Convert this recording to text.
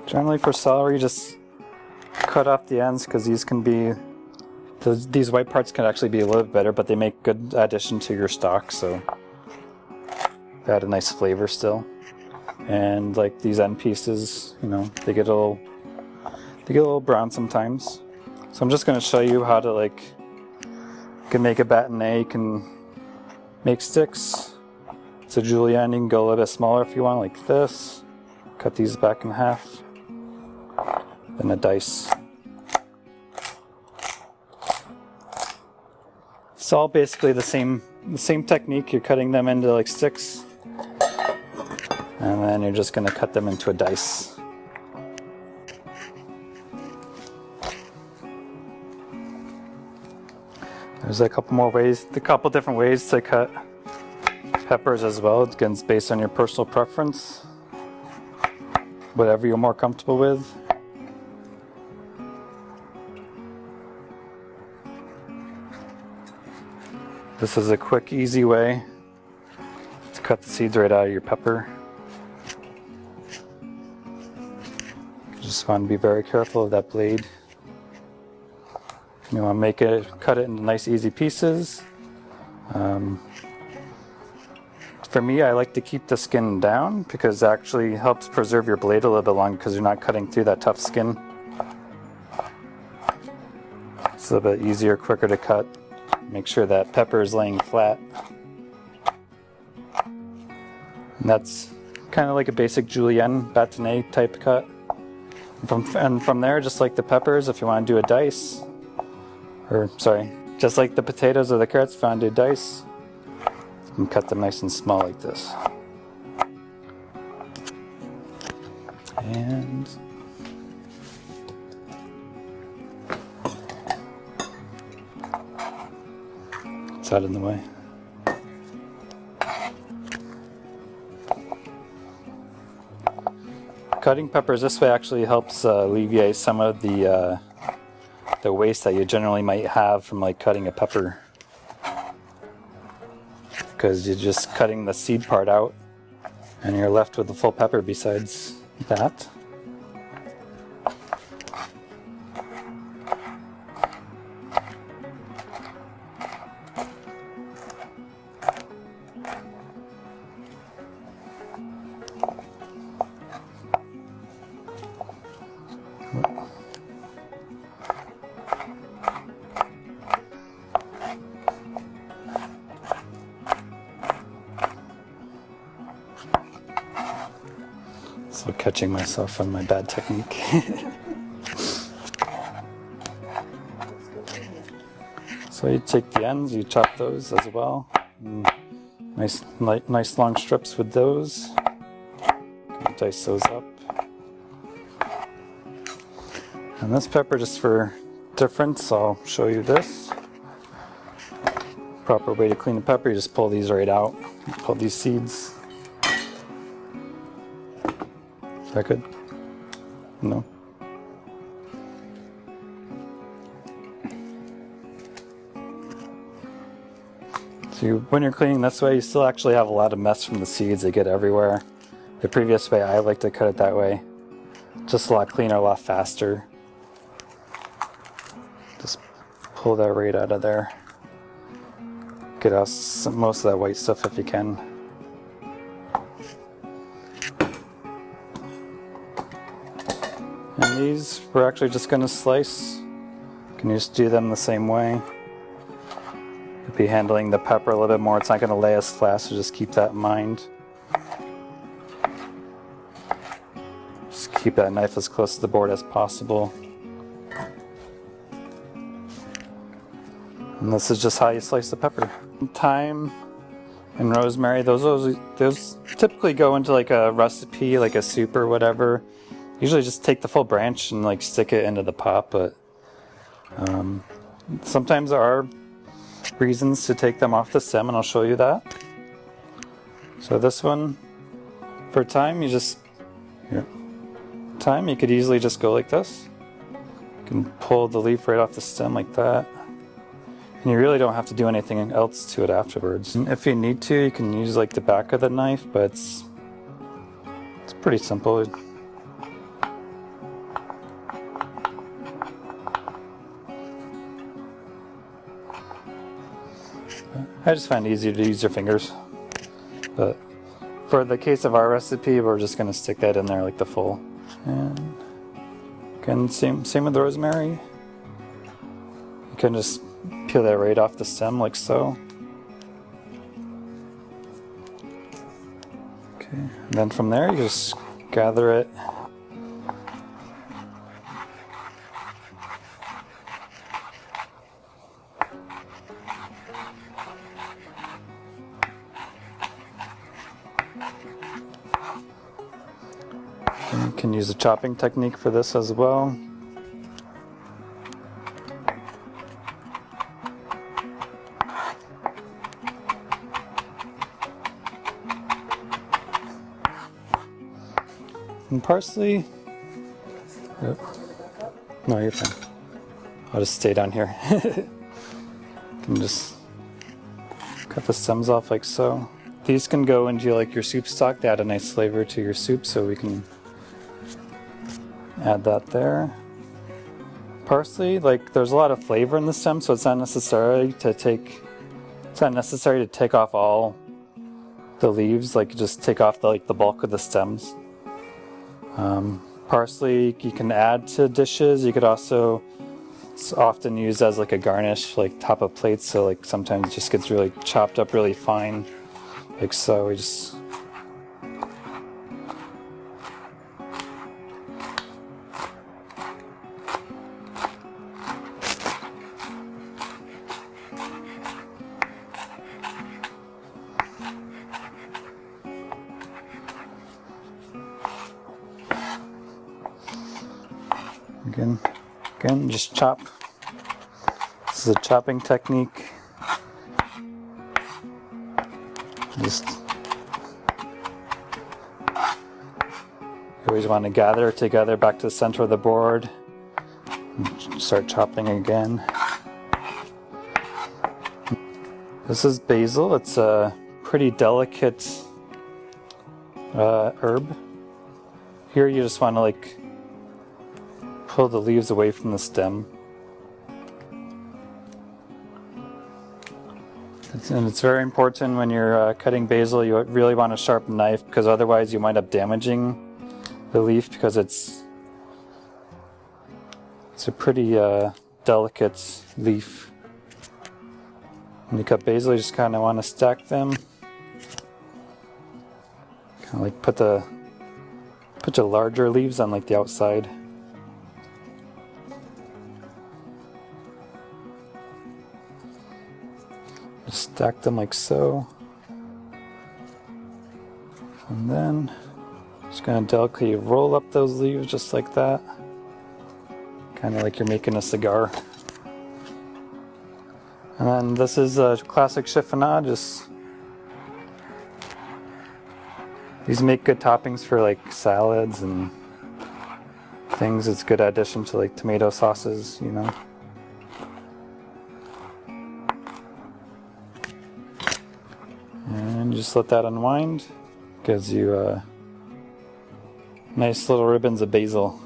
Generally for celery, just cut off the ends because these can be, these white parts can actually be a little bit better, but they make good addition to your stock, so they add a nice flavor still. And like these end pieces, you know, they get a little brown sometimes. So I'm just going to show you how to you can make a bâtonnet, you can make sticks. It's a julienne, you can go a little bit smaller if you want, like this. Cut these back in half. Then a dice. It's all basically the same technique. You're cutting them into like sticks, and then you're just going to cut them into a dice. There's a couple different ways to cut peppers as well. Again, it's based on your personal preference, whatever you're more comfortable with. This is a quick, easy way to cut the seeds right out of your pepper. You just want to be very careful of that blade. You want to cut it into nice, easy pieces. For me, I like to keep the skin down because it actually helps preserve your blade a little bit longer because you're not cutting through that tough skin. It's a little bit easier, quicker to cut. Make sure that pepper is laying flat. And that's kind of like a basic julienne bâtonnet type cut. And from there, just like the peppers, if you want to do a dice, just like the potatoes or the carrots, if you want to do a dice, and cut them nice and small like this. And it's out in the way. Cutting peppers this way actually helps alleviate some of the waste that you generally might have from like cutting a pepper, because you're just cutting the seed part out and you're left with the full pepper besides that. So catching myself on my bad technique. So you take the ends, you chop those as well. Nice long strips with those. Dice those up. And this pepper, just for difference, I'll show you this. Proper way to clean a pepper, you just pull these right out. Pull these seeds. Is that good? No? So when you're cleaning this way, you still actually have a lot of mess from the seeds. They get everywhere. The previous way, I like to cut it that way. Just a lot cleaner, a lot faster. Just pull that right out of there. Get out most of that white stuff if you can. And these we're actually just going to slice. You can just do them the same way. You'll be handling the pepper a little bit more. It's not going to lay as flat, so just keep that in mind. Just keep that knife as close to the board as possible. And this is just how you slice the pepper. Thyme and rosemary, those typically go into like a recipe, like a soup or whatever. Usually just take the full branch and like stick it into the pot, but sometimes there are reasons to take them off the stem, and I'll show you that. So this one, for thyme, you could easily just go like this. You can pull the leaf right off the stem like that. And you really don't have to do anything else to it afterwards. And if you need to, you can use like the back of the knife, but it's pretty simple. I just find it easier to use your fingers. But for the case of our recipe, we're just going to stick that in there like the full. And again, same with the rosemary. You can just peel that right off the stem like so. Okay, and then from there you just gather it. And you can use a chopping technique for this as well. And parsley. Yep. No, you're fine. I'll just stay down here. Can just cut the stems off like so. These can go into like your soup stock to add a nice flavor to your soup, so we can add that there. Parsley, like there's a lot of flavor in the stem, so it's not necessary to take off all the leaves. Like just take off the bulk of the stems. Parsley you can add to dishes. You could also, it's often used as like a garnish, like top of plates. So like sometimes it just gets really chopped up really fine, like so. We just Again, just chop. This is a chopping technique. Just you always want to gather it together back to the center of the board. And start chopping again. This is basil. It's a pretty delicate herb. Here you just want to like pull the leaves away from the stem. And it's very important when you're cutting basil, you really want a sharp knife, because otherwise you wind up damaging the leaf, because it's a pretty delicate leaf. When you cut basil, you just kind of want to stack them. Kind of like put the larger leaves on like the outside. Just stack them like so. And then just going to delicately roll up those leaves just like that. Kind of like you're making a cigar. And then this is a classic chiffonade. These make good toppings for like salads and things. It's a good addition to like tomato sauces, you know. And just let that unwind. Gives you nice little ribbons of basil.